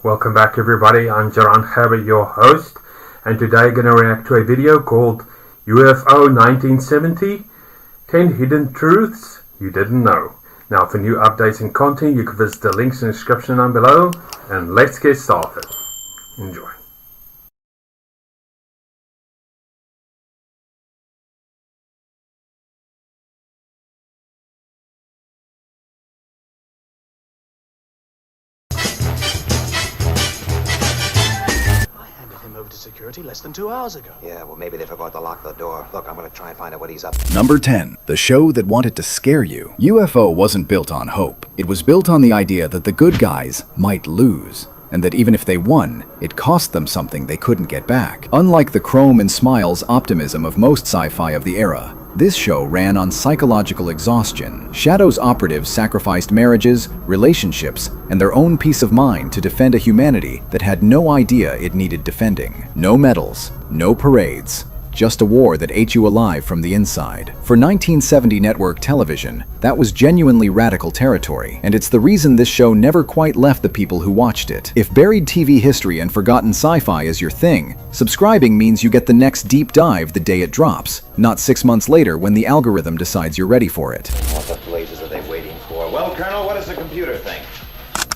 Welcome back everybody, I'm Jaran Gabber, your host, and today I'm going to react to a video called UFO 1970, 10 Hidden Truths You Didn't Know. Now for new updates and content you can visit the links in the description down below, and let's get started. Enjoy. Over to security less than 2 hours ago. Yeah, well, maybe they forgot to lock the door. Look, I'm gonna try and find out what he's up. Number 10. The show that wanted to scare you. UFO wasn't built on hope. It was built on the idea that the good guys might lose, and that even if they won, it cost them something they couldn't get back. Unlike the chrome and smiles optimism of most sci-fi of the era, this show ran on psychological exhaustion. Shadow's operatives sacrificed marriages, relationships, and their own peace of mind to defend a humanity that had no idea it needed defending. No medals, no parades, just a war that ate you alive from the inside. For 1970 network television, that was genuinely radical territory, and it's the reason this show never quite left the people who watched it. If buried TV history and forgotten sci-fi is your thing, subscribing means you get the next deep dive the day it drops, not 6 months later when the algorithm decides you're ready for it. What the blazes are they waiting for? Well, Colonel, what does the computer think?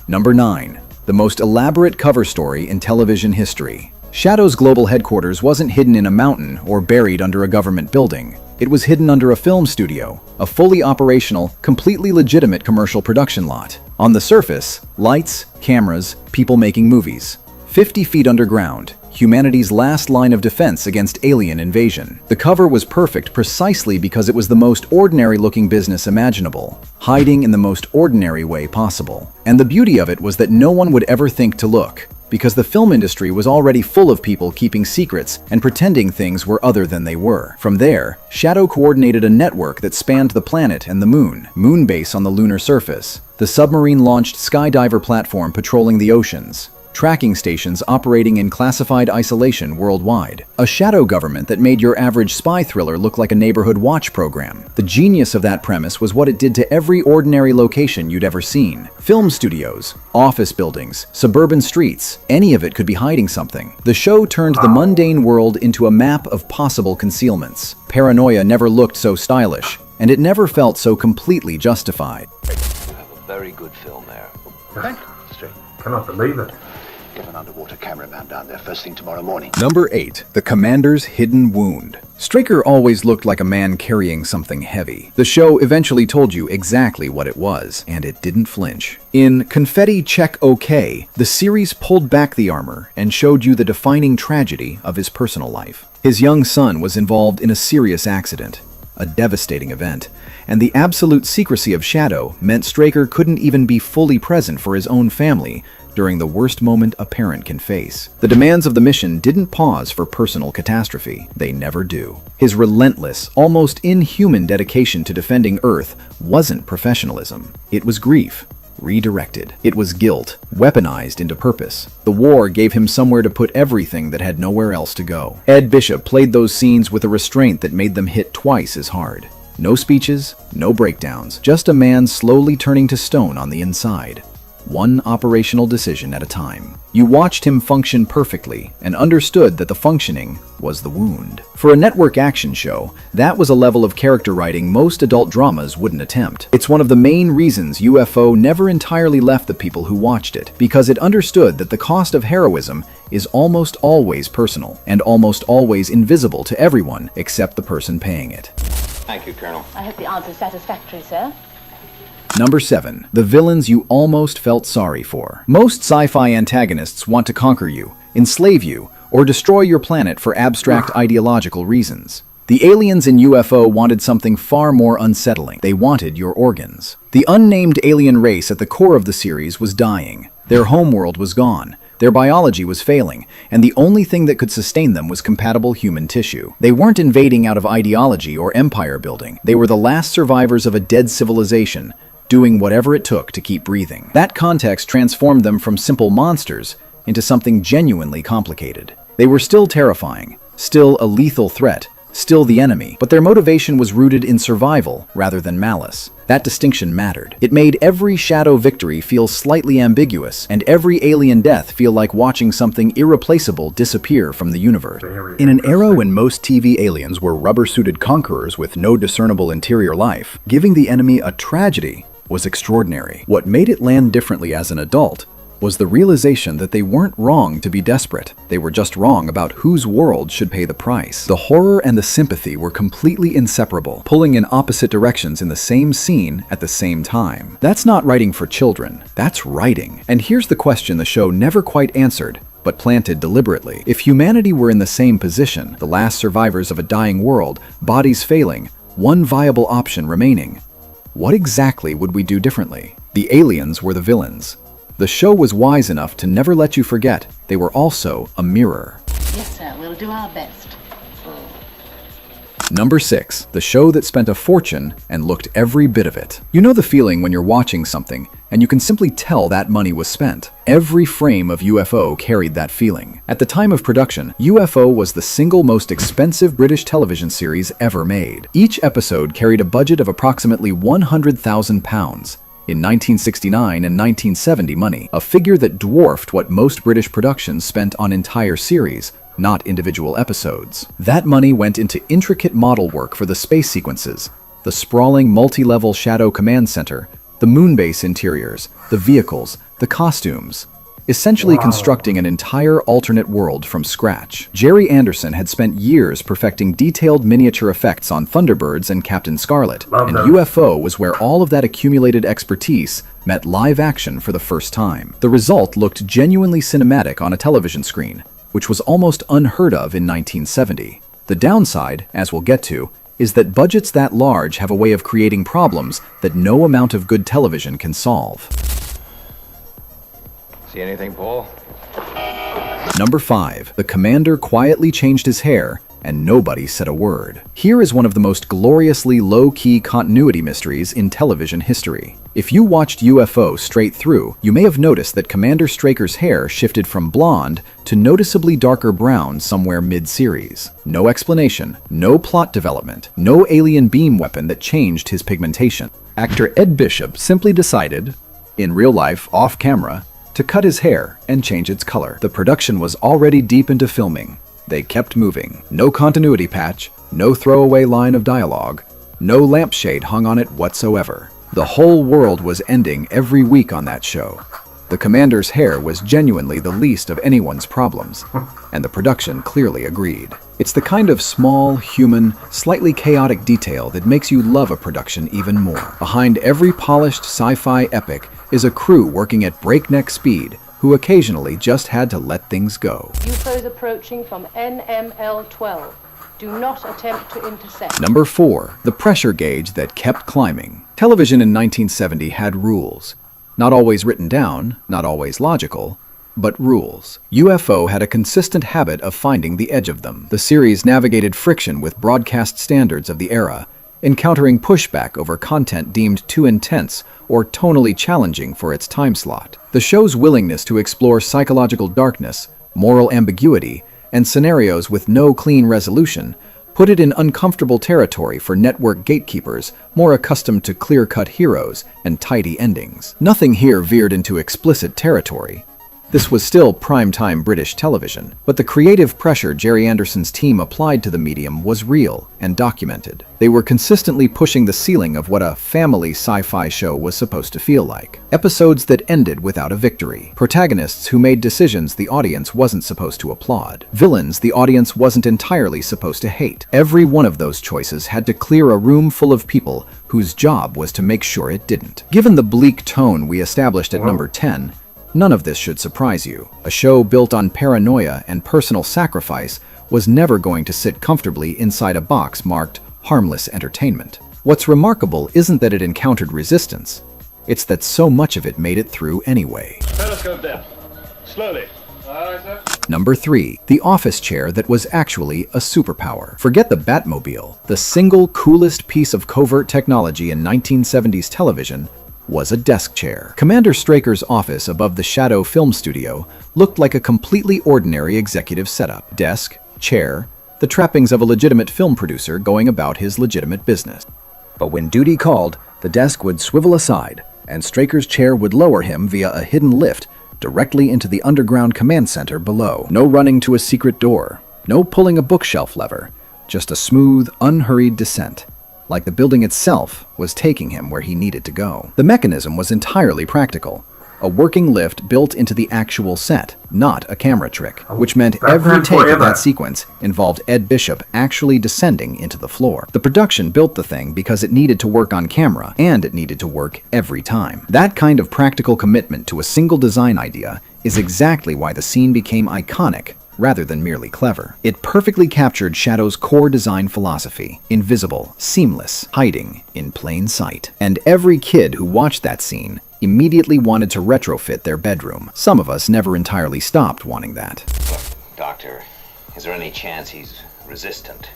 Number 9. The most elaborate cover story in television history. Shadow's global headquarters wasn't hidden in a mountain or buried under a government building. It was hidden under a film studio, a fully operational, completely legitimate commercial production lot. On the surface, lights, cameras, people making movies. 50 feet underground, humanity's last line of defense against alien invasion. The cover was perfect precisely because it was the most ordinary-looking business imaginable, hiding in the most ordinary way possible. And the beauty of it was that no one would ever think to look, because the film industry was already full of people keeping secrets and pretending things were other than they were. From there, Shadow coordinated a network that spanned the planet and the moon base on the lunar surface, the submarine-launched skydiver platform patrolling the oceans, tracking stations operating in classified isolation worldwide. A shadow government that made your average spy thriller look like a neighborhood watch program. The genius of that premise was what it did to every ordinary location you'd ever seen. Film studios, office buildings, suburban streets, any of it could be hiding something. The show turned the mundane world into a map of possible concealments. Paranoia never looked so stylish, and it never felt so completely justified. You have a very good film there. Thank you. Cannot believe it. Get an underwater cameraman down there first thing tomorrow morning. Number 8. The Commander's Hidden Wound. Straker always looked like a man carrying something heavy. The show eventually told you exactly what it was, and it didn't flinch. In Confetti Check OK, the series pulled back the armor and showed you the defining tragedy of his personal life. His young son was involved in a serious accident, a devastating event, and the absolute secrecy of Shadow meant Straker couldn't even be fully present for his own family during the worst moment a parent can face. The demands of the mission didn't pause for personal catastrophe. They never do. His relentless, almost inhuman dedication to defending Earth wasn't professionalism. It was grief, redirected. It was guilt, weaponized into purpose. The war gave him somewhere to put everything that had nowhere else to go. Ed Bishop played those scenes with a restraint that made them hit twice as hard. No speeches, no breakdowns, just a man slowly turning to stone on the inside. One operational decision at a time. You watched him function perfectly and understood that the functioning was the wound. For a network action show, that was a level of character writing most adult dramas wouldn't attempt. It's one of the main reasons UFO never entirely left the people who watched it, because it understood that the cost of heroism is almost always personal and almost always invisible to everyone except the person paying it. Thank you, Colonel. I hope the answer is satisfactory, sir. Number 7. The villains you almost felt sorry for. Most sci-fi antagonists want to conquer you, enslave you, or destroy your planet for abstract ideological reasons. The aliens in UFO wanted something far more unsettling. They wanted your organs. The unnamed alien race at the core of the series was dying. Their homeworld was gone. Their biology was failing, and the only thing that could sustain them was compatible human tissue. They weren't invading out of ideology or empire building. They were the last survivors of a dead civilization, doing whatever it took to keep breathing. That context transformed them from simple monsters into something genuinely complicated. They were still terrifying, still a lethal threat, still the enemy, but their motivation was rooted in survival rather than malice. That distinction mattered. It made every shadow victory feel slightly ambiguous, and every alien death feel like watching something irreplaceable disappear from the universe. In an era when most TV aliens were rubber-suited conquerors with no discernible interior life, giving the enemy a tragedy was extraordinary. What made it land differently as an adult was the realization that they weren't wrong to be desperate. They were just wrong about whose world should pay the price. The horror and the sympathy were completely inseparable, pulling in opposite directions in the same scene at the same time. That's not writing for children, that's writing. And here's the question the show never quite answered, but planted deliberately. If humanity were in the same position, the last survivors of a dying world, bodies failing, one viable option remaining, what exactly would we do differently? The aliens were the villains. The show was wise enough to never let you forget they were also a mirror. Yes, sir. We'll do our best. Number 6. The show that spent a fortune and looked every bit of it. You know the feeling when you're watching something and you can simply tell that money was spent. Every frame of UFO carried that feeling. At the time of production, UFO was the single most expensive British television series ever made. Each episode carried a budget of approximately £100,000. In 1969 and 1970 money, a figure that dwarfed what most British productions spent on entire series, not individual episodes. That money went into intricate model work for the space sequences, the sprawling multi-level shadow command center, the moonbase interiors, the vehicles, the costumes, essentially constructing an entire alternate world from scratch. Jerry Anderson had spent years perfecting detailed miniature effects on Thunderbirds and Captain Scarlet, and UFO was where all of that accumulated expertise met live action for the first time. The result looked genuinely cinematic on a television screen, which was almost unheard of in 1970. The downside, as we'll get to, is that budgets that large have a way of creating problems that no amount of good television can solve. See anything, Paul? Number 5. The commander quietly changed his hair, and nobody said a word. Here is one of the most gloriously low-key continuity mysteries in television history. If you watched UFO straight through, you may have noticed that Commander Straker's hair shifted from blonde to noticeably darker brown somewhere mid-series. No explanation, no plot development, no alien beam weapon that changed his pigmentation. Actor Ed Bishop simply decided, in real life, off-camera, to cut his hair and change its color. The production was already deep into filming. They kept moving. No continuity patch, no throwaway line of dialogue, no lampshade hung on it whatsoever. The whole world was ending every week on that show. The commander's hair was genuinely the least of anyone's problems, and the production clearly agreed. It's the kind of small, human, slightly chaotic detail that makes you love a production even more. Behind every polished sci-fi epic is a crew working at breakneck speed who occasionally just had to let things go. UFOs approaching from NML-12. Do not attempt to intercept. Number 4. The pressure gauge that kept climbing. Television in 1970 had rules. Not always written down, not always logical, but rules. UFO had a consistent habit of finding the edge of them. The series navigated friction with broadcast standards of the era, encountering pushback over content deemed too intense or tonally challenging for its time slot. The show's willingness to explore psychological darkness, moral ambiguity, and scenarios with no clean resolution put it in uncomfortable territory for network gatekeepers more accustomed to clear-cut heroes and tidy endings. Nothing here veered into explicit territory. This was still prime-time British television, but the creative pressure Jerry Anderson's team applied to the medium was real and documented. They were consistently pushing the ceiling of what a family sci-fi show was supposed to feel like. Episodes that ended without a victory. Protagonists who made decisions the audience wasn't supposed to applaud. Villains the audience wasn't entirely supposed to hate. Every one of those choices had to clear a room full of people whose job was to make sure it didn't. Given the bleak tone we established at number 10, none of this should surprise you. A show built on paranoia and personal sacrifice was never going to sit comfortably inside a box marked harmless entertainment. What's remarkable isn't that it encountered resistance, it's that so much of it made it through anyway. Periscope there. Slowly. Number 3. The office chair that was actually a superpower. Forget the Batmobile. The single coolest piece of covert technology in 1970s television was a desk chair. Commander Straker's office above the Shadow Film Studio looked like a completely ordinary executive setup. Desk, chair, the trappings of a legitimate film producer going about his legitimate business. But when duty called, the desk would swivel aside, and Straker's chair would lower him via a hidden lift directly into the underground command center below. No running to a secret door, no pulling a bookshelf lever, just a smooth, unhurried descent, like the building itself was taking him where he needed to go. The mechanism was entirely practical. A working lift built into the actual set, not a camera trick, which meant every take of that sequence involved Ed Bishop actually descending into the floor. The production built the thing because it needed to work on camera, and it needed to work every time. That kind of practical commitment to a single design idea is exactly why the scene became iconic rather than merely clever. It perfectly captured Shadow's core design philosophy: invisible, seamless, hiding in plain sight. And every kid who watched that scene immediately wanted to retrofit their bedroom. Some of us never entirely stopped wanting that. Doctor, is there any chance he's resistant?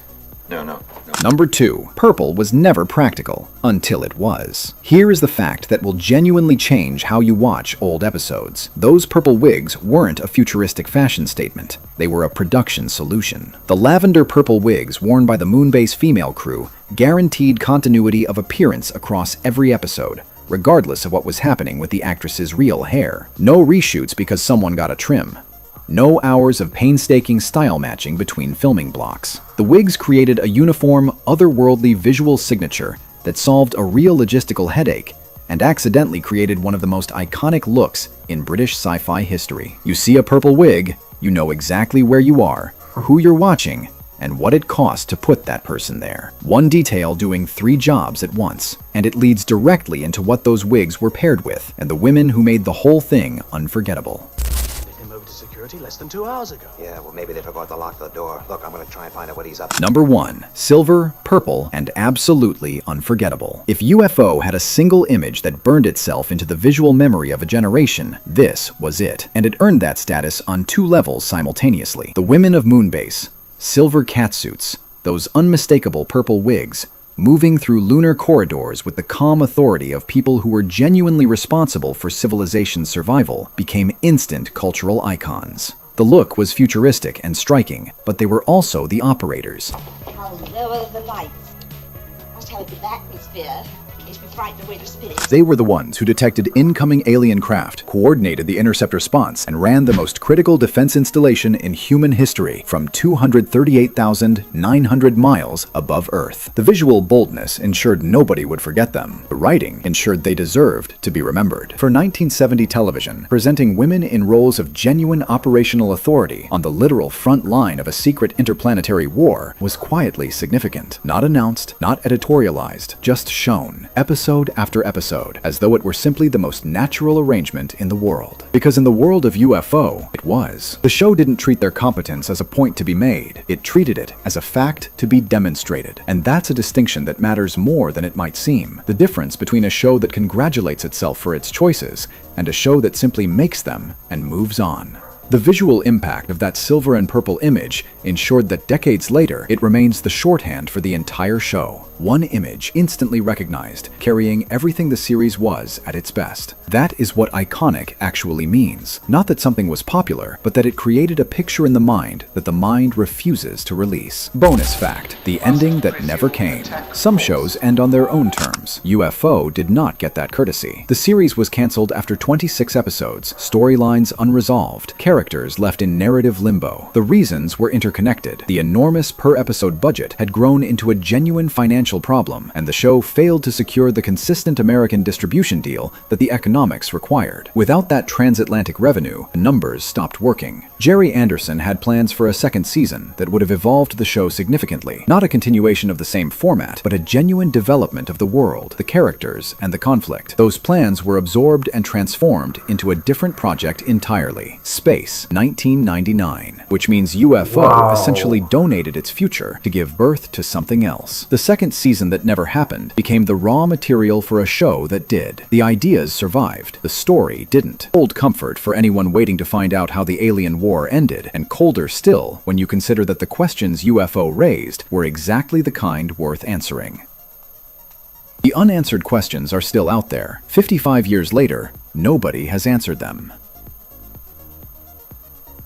No. Number 2. Purple was never practical until it was. Here is the fact that will genuinely change how you watch old episodes. Those purple wigs weren't a futuristic fashion statement. They were a production solution. The lavender purple wigs worn by the Moonbase female crew guaranteed continuity of appearance across every episode, regardless of what was happening with the actress's real hair. No reshoots because someone got a trim. No hours of painstaking style matching between filming blocks. The wigs created a uniform, otherworldly visual signature that solved a real logistical headache and accidentally created one of the most iconic looks in British sci-fi history. You see a purple wig, you know exactly where you are, who you're watching, and what it cost to put that person there. One detail doing 3 jobs at once, and it leads directly into what those wigs were paired with, and the women who made the whole thing unforgettable. Security less than 2 hours ago. Yeah, well, maybe they forgot to lock the door. Look, I'm gonna try and find out what he's up to. Number 1. Silver, purple, and absolutely unforgettable. If UFO had a single image that burned itself into the visual memory of a generation, this was it. And it earned that status on 2 levels simultaneously. The women of Moonbase, silver catsuits, those unmistakable purple wigs, moving through lunar corridors with the calm authority of people who were genuinely responsible for civilization's survival, became instant cultural icons. The look was futuristic and striking, but they were also the operators. I'll lower the lights. Must have a good atmosphere. Frighten away the spirits. They were the ones who detected incoming alien craft, coordinated the intercept response, and ran the most critical defense installation in human history from 238,900 miles above Earth. The visual boldness ensured nobody would forget them. The writing ensured they deserved to be remembered. For 1970 television, presenting women in roles of genuine operational authority on the literal front line of a secret interplanetary war was quietly significant. Not announced, not editorialized, just shown. Episode after episode, as though it were simply the most natural arrangement in the world. Because in the world of UFO, it was. The show didn't treat their competence as a point to be made. It treated it as a fact to be demonstrated. And that's a distinction that matters more than it might seem. The difference between a show that congratulates itself for its choices and a show that simply makes them and moves on. The visual impact of that silver and purple image ensured that decades later, it remains the shorthand for the entire show. One image instantly recognized, carrying everything the series was at its best. That is what iconic actually means. Not that something was popular, but that it created a picture in the mind that the mind refuses to release. Bonus fact: the ending that never came. Some shows end on their own terms. UFO did not get that courtesy. The series was canceled after 26 episodes, storylines unresolved, characters left in narrative limbo. The reasons were interconnected. The enormous per-episode budget had grown into a genuine financial problem, and the show failed to secure the consistent American distribution deal that the economics required. Without that transatlantic revenue, the numbers stopped working. Jerry Anderson had plans for a second season that would have evolved the show significantly. Not a continuation of the same format, but a genuine development of the world, the characters, and the conflict. Those plans were absorbed and transformed into a different project entirely. Space 1999, which means UFO essentially donated its future to give birth to something else. The second season that never happened became the raw material for a show that did. The ideas survived, the story didn't. Cold comfort for anyone waiting to find out how the alien war ended, and colder still when you consider that the questions UFO raised were exactly the kind worth answering. The unanswered questions are still out there. 55 years later, nobody has answered them.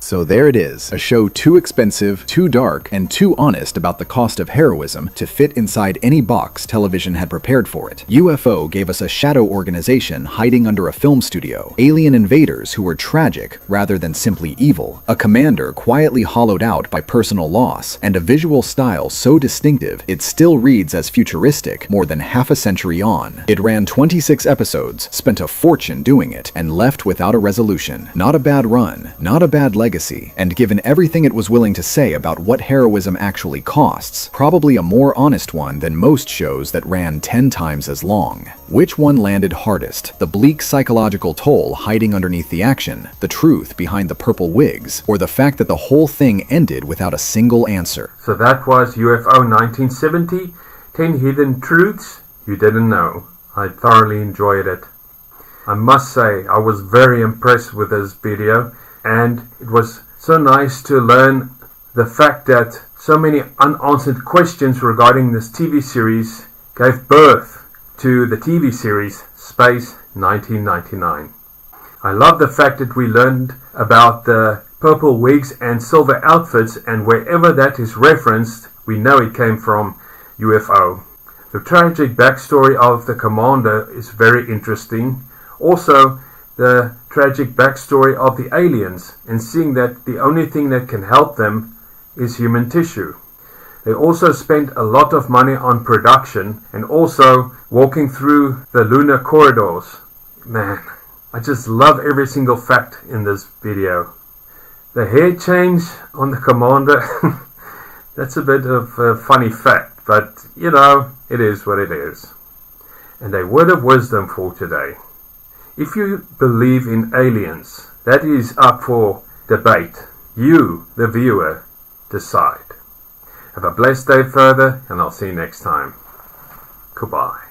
So there it is, a show too expensive, too dark, and too honest about the cost of heroism to fit inside any box television had prepared for it. UFO gave us a shadow organization hiding under a film studio, alien invaders who were tragic rather than simply evil, a commander quietly hollowed out by personal loss, and a visual style so distinctive it still reads as futuristic more than half a century on. It ran 26 episodes, spent a fortune doing it, and left without a resolution. Not a bad run, not a bad legacy, and given everything it was willing to say about what heroism actually costs, probably a more honest one than most shows that ran 10 times as long. Which one landed hardest? The bleak psychological toll hiding underneath the action, the truth behind the purple wigs, or the fact that the whole thing ended without a single answer? So that was UFO 1970, 10 Hidden Truths You Didn't Know. I thoroughly enjoyed it. I must say, I was very impressed with this video, and it was so nice to learn the fact that so many unanswered questions regarding this TV series gave birth to the TV series Space 1999. I love the fact that we learned about the purple wigs and silver outfits, and wherever that is referenced, we know it came from UFO. The tragic backstory of the commander is very interesting. Also, the tragic backstory of the aliens, and seeing that the only thing that can help them is human tissue. They also spent a lot of money on production and also walking through the lunar corridors. Man, I just love every single fact in this video. The hair change on the commander, that's a bit of a funny fact, but you know, it is what it is. And a word of wisdom for today. If you believe in aliens, that is up for debate. You, the viewer, decide. Have a blessed day further, and I'll see you next time. Goodbye.